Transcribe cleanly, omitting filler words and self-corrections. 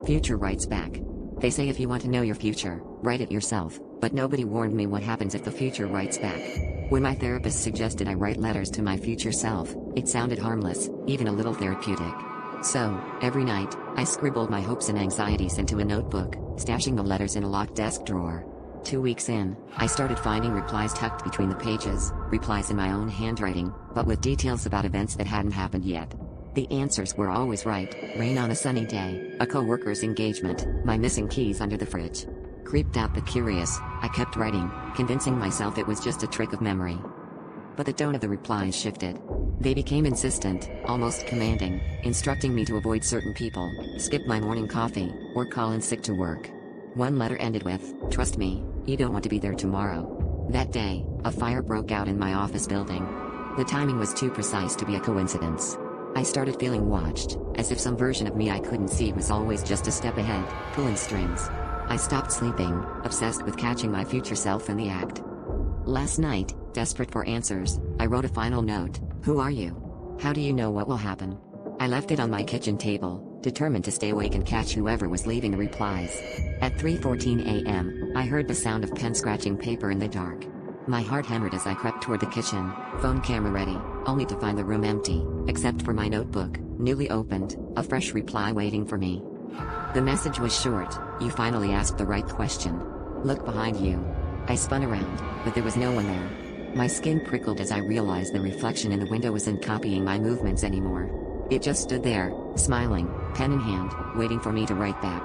Future writes back. They say if you want to know your future, write it yourself, but nobody warned me what happens if the future writes back. When my therapist suggested I write letters to my future self, it sounded harmless, even a little therapeutic. So, every night, I scribbled my hopes and anxieties into a notebook, stashing the letters in a locked desk drawer. 2 weeks in, I started finding replies tucked between the pages, replies in my own handwriting, but with details about events that hadn't happened yet. The answers were always right: rain on a sunny day, a co-worker's engagement, my missing keys under the fridge. Creeped out but curious, I kept writing, convincing myself it was just a trick of memory. But the tone of the replies shifted. They became insistent, almost commanding, instructing me to avoid certain people, skip my morning coffee, or call in sick to work. One letter ended with, "Trust me, you don't want to be there tomorrow." That day, a fire broke out in my office building. The timing was too precise to be a coincidence. I started feeling watched, as if some version of me I couldn't see was always just a step ahead, pulling strings. I stopped sleeping, obsessed with catching my future self in the act. Last night, desperate for answers, I wrote a final note. Who are you? How do you know what will happen? I left it on my kitchen table, determined to stay awake and catch whoever was leaving the replies. At 3:14 a.m., I heard the sound of pen scratching paper in the dark. My heart hammered as I crept toward the kitchen, phone camera ready, only to find the room empty, except for my notebook, newly opened, a fresh reply waiting for me. The message was short: "You finally asked the right question. Look behind you." I spun around, but there was no one there. My skin prickled as I realized the reflection in the window wasn't copying my movements anymore. It just stood there, smiling, pen in hand, waiting for me to write back.